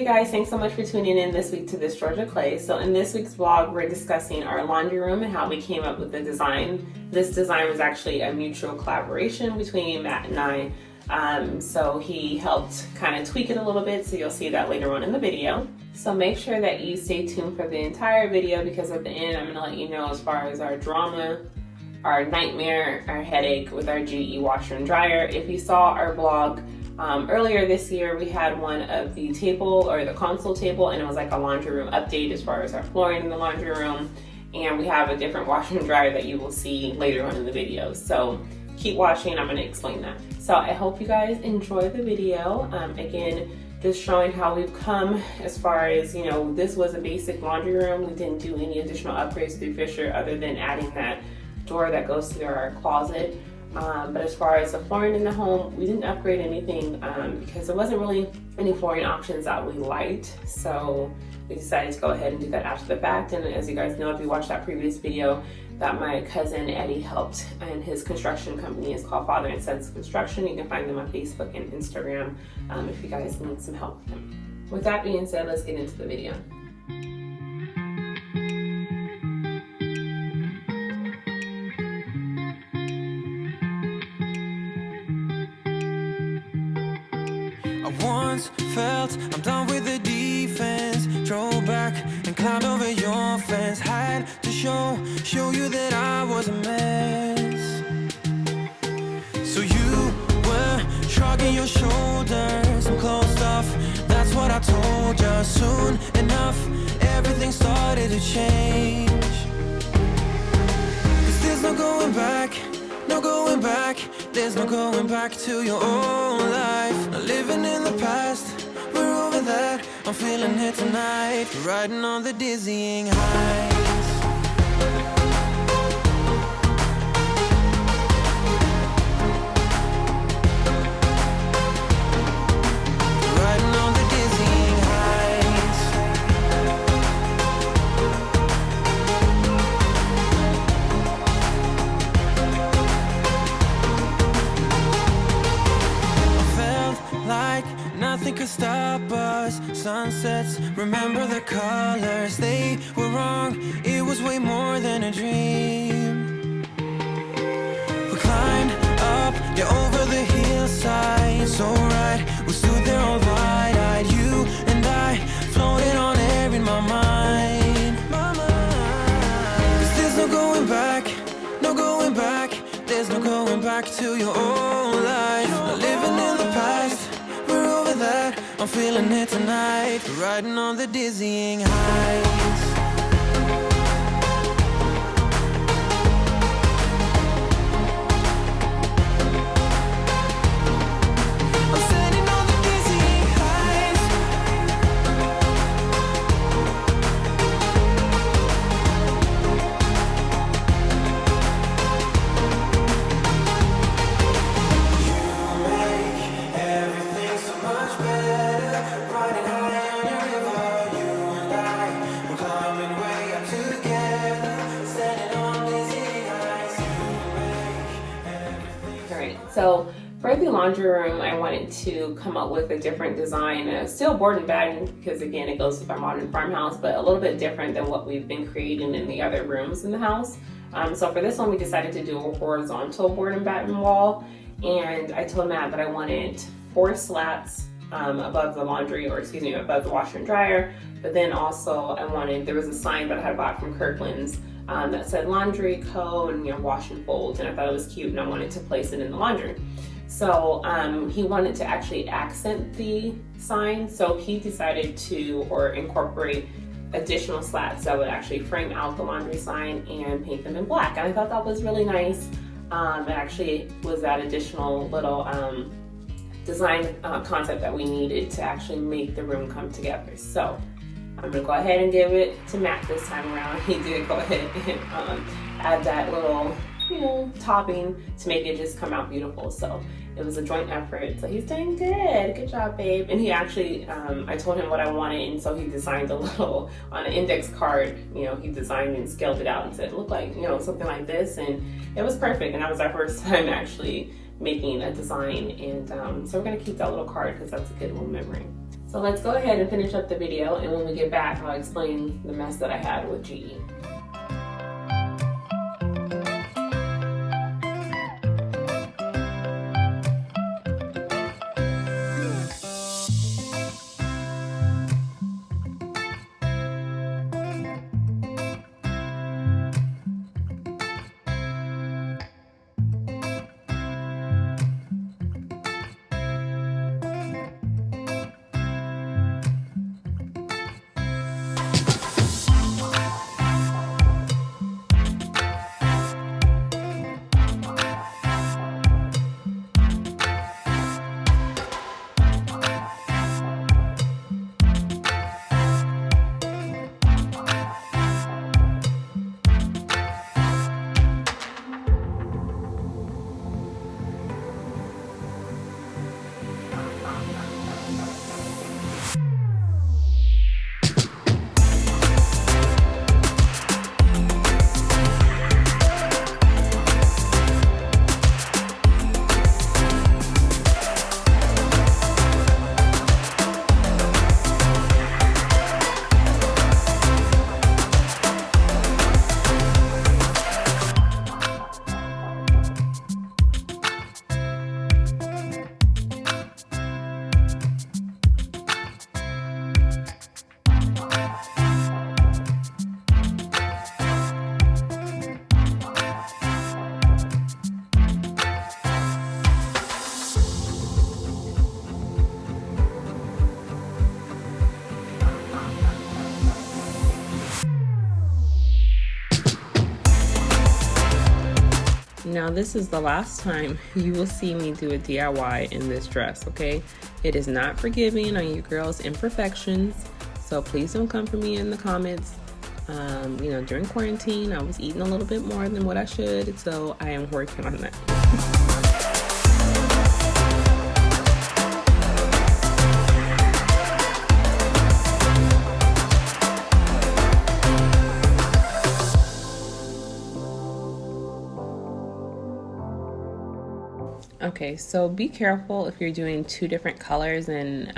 guys, thanks so much for tuning in this week to This Georgia Clay. So in this week's vlog, we're discussing our laundry room and how we came up with the design. This design was actually a mutual collaboration between Matt and I. So he helped kind of tweak it a little bit, so you'll see that later on in the video. So make sure that you stay tuned for the entire video, because at the end I'm going to let you know as far as our drama, our nightmare, our headache with our GE washer and dryer. If you saw our blog earlier this year, we had one of the table or the console table, and it was like a laundry room update as far as our flooring in the laundry room. And we have a different washer and dryer that you will see later on in the video. So keep watching, I'm going to explain that. So I hope you guys enjoy the video. Again, just showing how we've come as far as, you know, this was a basic laundry room. We didn't do any additional upgrades through Fisher other than adding that door that goes to our closet. But as far as the flooring in the home, we didn't upgrade anything because there wasn't really any flooring options that we liked. So we decided to go ahead and do that after the fact. And as you guys know, if you watched that previous video, that my cousin Eddie helped, and his construction company is called Father and Sons Construction. You can find them on Facebook and Instagram if you guys need some help with them. With that being said, let's get into the video. Felt I'm done with the defense. Drove back and climbed over your fence. Had to show you that I was a mess. So you were shrugging your shoulders and closed off. That's what I told you. Soon enough, everything started to change. 'Cause there's no going back, no going back. There's no going back to your old life. Not living in the past, we're over that. I'm feeling it tonight, riding on the dizzying heights. Riding on the dizzying heights. Like nothing could stop us. Sunsets, remember the colors. They were wrong, it was way more than a dream. We climbed up, yeah, over the hillside. So right, we stood there all wide-eyed. You and I floated on air in my mind. 'Cause there's no going back, no going back. There's no going back to your old life. Not living in the past, that I'm feeling it tonight, riding on the dizzying heights. I'm standing on the dizzying heights. You make everything so much better, riding high on your river. You and I, we're climbing way up together, standing on dizzy heights. You make everything. All right, so for the laundry room, I wanted to come up with a different design. Still board and batten, because again, it goes with our modern farmhouse, but a little bit different than what we've been creating in the other rooms in the house. So for this one, we decided to do a horizontal board and batten wall. And I told Matt that I wanted 4 slats above the laundry, or excuse me, above the washer and dryer. But then also there was a sign that I had bought from Kirkland's that said Laundry Co. and, you know, wash and fold. And I thought it was cute, and I wanted to place it in the laundry. So he wanted to actually accent the sign. So he decided to incorporate additional slats that would actually frame out the laundry sign and paint them in black. And I thought that was really nice. It actually was that additional little design concept that we needed to actually make the room come together. So I'm gonna go ahead and give it to Matt this time around. He did go ahead and add that little, you know, topping to make it just come out beautiful. So it was a joint effort. So he's doing good. Good job, babe. And he actually, I told him what I wanted, and so he designed a little, on an index card, you know, he designed and scaled it out and said, look like, you know, something like this. And it was perfect. And that was our first time actually making a design. And so we're gonna keep that little card because that's a good little memory. So let's go ahead and finish up the video, and when we get back, I'll explain the mess that I had with GE. Now this is the last time you will see me do a DIY in this dress, okay? It is not forgiving on your girl's imperfections, so please don't come for me in the comments. You know, during quarantine, I was eating a little bit more than what I should, so I am working on that. Okay, so be careful if you're doing two different colors in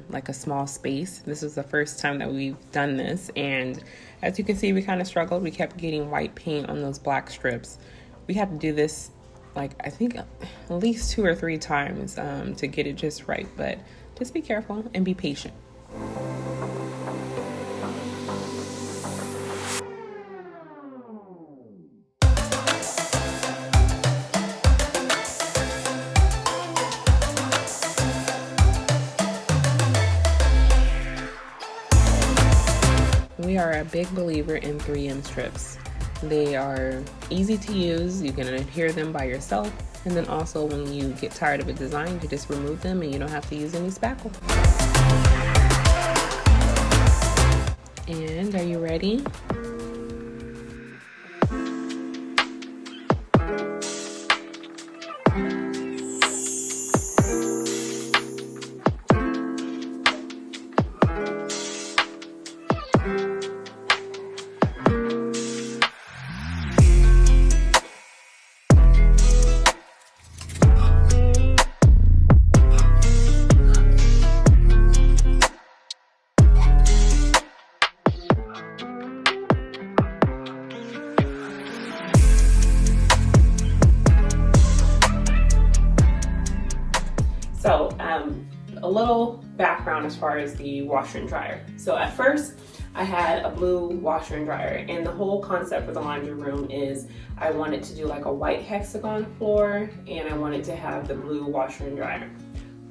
like a small space. This is the first time that we've done this, and as you can see, we kind of struggled. We kept getting white paint on those black strips. We had to do this like I think at least 2 or 3 times to get it just right, but just be careful and be patient. We are a big believer in 3M strips. They are easy to use, you can adhere them by yourself, and then also when you get tired of a design, you just remove them and you don't have to use any spackle. And are you ready? So a little background as far as the washer and dryer. So at first I had a blue washer and dryer, and the whole concept for the laundry room is I wanted to do like a white hexagon floor, and I wanted to have the blue washer and dryer.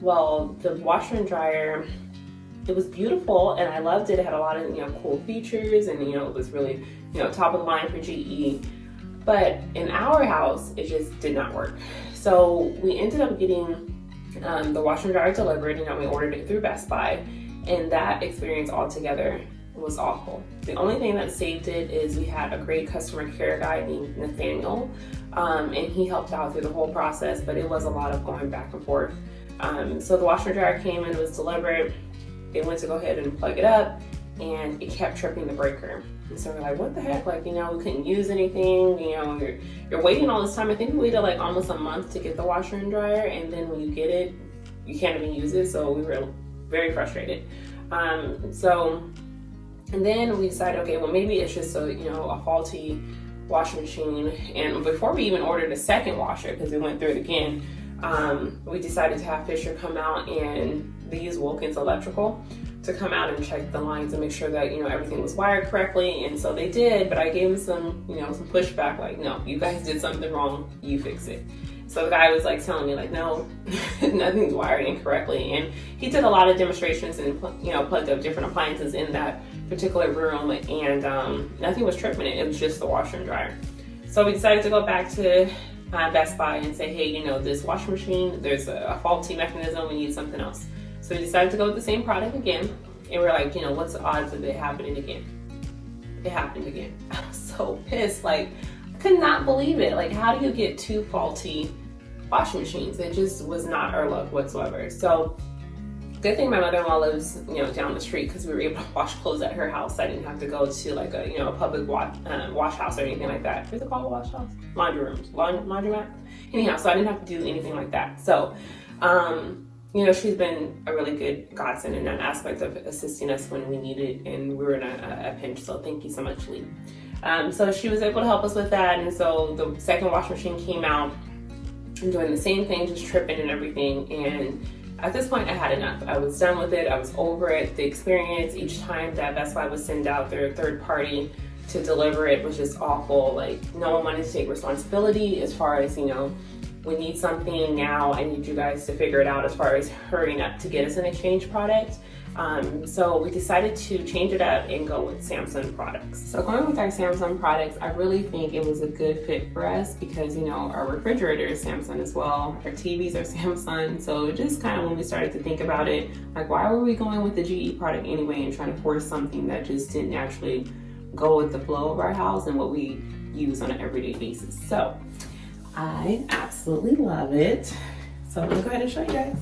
Well, the washer and dryer, it was beautiful and I loved it. It had a lot of cool features, and it was really top of the line for GE. But in our house, it just did not work. So we ended up getting the washer and dryer delivered. We ordered it through Best Buy, and that experience altogether was awful. The only thing that saved it is we had a great customer care guy named Nathaniel, and he helped out through the whole process, but it was a lot of going back and forth. So the washer and dryer came and was delivered. They went to go ahead and plug it up, and it kept tripping the breaker. And so we're like, what the heck? Like, we couldn't use anything. You're waiting all this time. I think we waited like almost a month to get the washer and dryer, and then when you get it, you can't even use it. So we were very frustrated. And then we decided, okay, well maybe it's just a faulty washing machine. And before we even ordered a second washer, because we went through it again, we decided to have Fisher come out, and they use Wilkins Electrical to come out and check the lines and make sure that everything was wired correctly. And so they did, but I gave them some some pushback, like, no, you guys did something wrong, you fix it. So the guy was like telling me, like, no, nothing's wired incorrectly. And he did a lot of demonstrations and plugged up different appliances in that particular room, and nothing was tripping it. It was just the washer and dryer. So we decided to go back to Best Buy and say, hey, this washing machine, there's a faulty mechanism, we need something else. So we decided to go with the same product again, and we're like, what's the odds of it happening again? It happened again. I was so pissed, like, I could not believe it. Like, how do you get two faulty washing machines? It just was not our luck whatsoever. So good thing my mother-in-law lives, down the street, because we were able to wash clothes at her house. I didn't have to go to like a public wash house or anything like that. What's it called, a wash house? Laundry rooms, laundromat. Anyhow, so I didn't have to do anything like that. So, she's been a really good godsend in that aspect of assisting us when we needed, and we were in a pinch. So thank you so much, Lee. So she was able to help us with that, and so the second washing machine came out and doing the same thing, just tripping and everything. And at this point, I had enough. I was done with it. I was over it. The experience each time that Best Buy would send out their third party to deliver it was just awful. Like, no one wanted to take responsibility as far as, we need something now. I need you guys to figure it out as far as hurrying up to get us an exchange product. So we decided to change it up and go with Samsung products. So going with our Samsung products, I really think it was a good fit for us because, our refrigerator is Samsung as well. Our TVs are Samsung. So just kind of when we started to think about it, like, why were we going with the GE product anyway and trying to force something that just didn't actually go with the flow of our house and what we use on an everyday basis? So I absolutely love it. So I'm gonna go ahead and show you guys.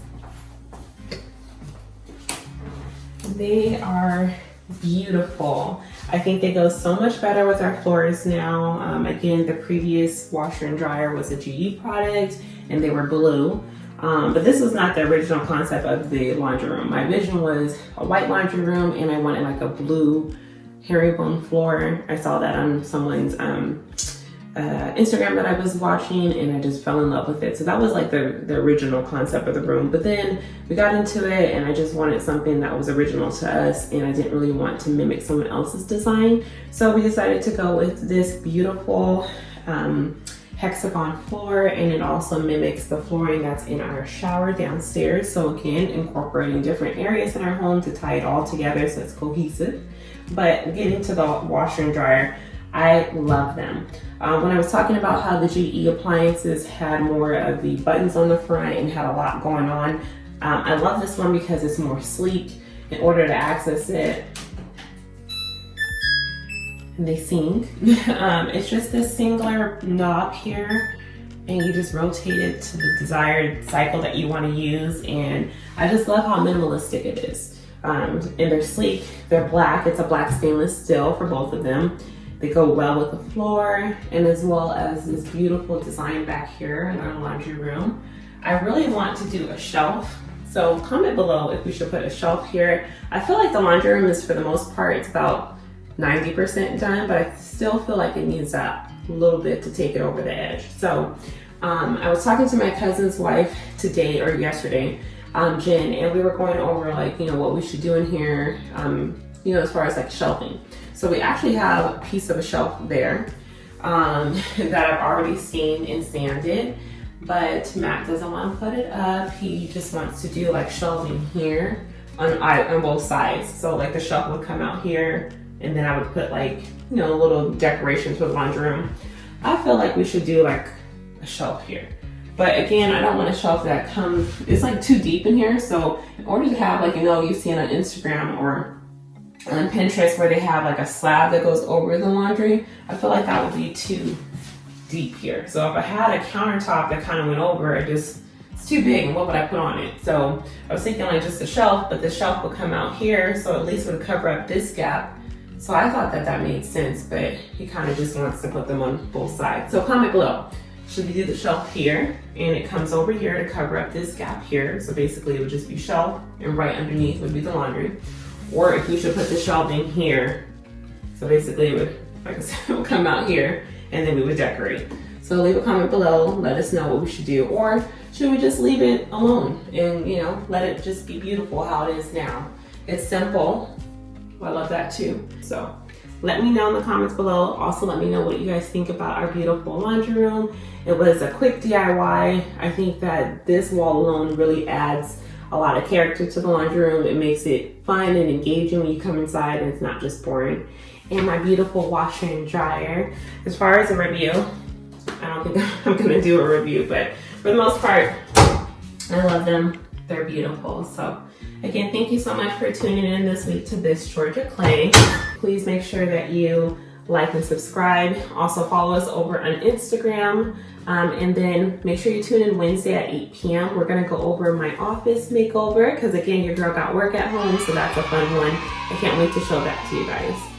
They are beautiful. I think they go so much better with our floors now. Again, the previous washer and dryer was a GE product and they were blue. But this was not the original concept of the laundry room. My vision was a white laundry room and I wanted like a blue herringbone floor. I saw that on someone's Instagram that I was watching and I just fell in love with it. So that was like the original concept of the room. But then we got into it and I just wanted something that was original to us and I didn't really want to mimic someone else's design. So we decided to go with this beautiful hexagon floor, and it also mimics the flooring that's in our shower downstairs. So again, incorporating different areas in our home to tie it all together so it's cohesive. But getting to the washer and dryer, I love them. When I was talking about how the GE appliances had more of the buttons on the front and had a lot going on, I love this one because it's more sleek. In order to access it, and they sing. It's just this singular knob here and you just rotate it to the desired cycle that you want to use. And I just love how minimalistic it is. And they're sleek, they're black. It's a black stainless steel for both of them. They go well with the floor and as well as this beautiful design back here in our laundry room. I really want to do a shelf. So comment below if we should put a shelf here. I feel like the laundry room is, for the most part, it's about 90% done, but I still feel like it needs that little bit to take it over the edge. So I was talking to my cousin's wife today or yesterday, Jen, and we were going over what we should do in here, as far as like shelving. So we actually have a piece of a shelf there that I've already stained and sanded, but Matt doesn't want to put it up. He just wants to do like shelving here on both sides. So like the shelf would come out here, and then I would put little decorations for the laundry room. I feel like we should do like a shelf here. But again, I don't want a shelf that it's like too deep in here. So in order to have you've seen on Instagram or on Pinterest where they have like a slab that goes over the laundry, I feel like that would be too deep here. So if I had a countertop that kind of went over, it's too big, and what would I put on it? So I was thinking like just a shelf, but the shelf would come out here, so at least it would cover up this gap. So I thought that made sense, but he kind of just wants to put them on both sides. So comment below. should we do the shelf here, and it comes over here to cover up this gap here. So basically it would just be shelf, and right underneath would be the laundry. Or if we should put the shelving here, so basically it would, like I said, it would come out here, and then we would decorate. So leave a comment below, let us know what we should do. Or should we just leave it alone and, you know, let it just be beautiful how it is now? It's simple. I love that too. So let me know in the comments below. Also let me know what you guys think about our beautiful laundry room. It was a quick DIY. I think that this wall alone really adds a lot of character to the laundry room. It makes it fun and engaging when you come inside, and it's not just boring. And my beautiful washer and dryer. As far as a review, I don't think I'm gonna do a review, but for the most part, I love them. They're beautiful. So again, thank you so much for tuning in this week to This Georgia Clay. Please make sure that you like and subscribe. Also follow us over on Instagram. And then make sure you tune in Wednesday at 8 p.m. We're gonna go over my office makeover, because again, your girl got work at home, so that's a fun one. I can't wait to show that to you guys.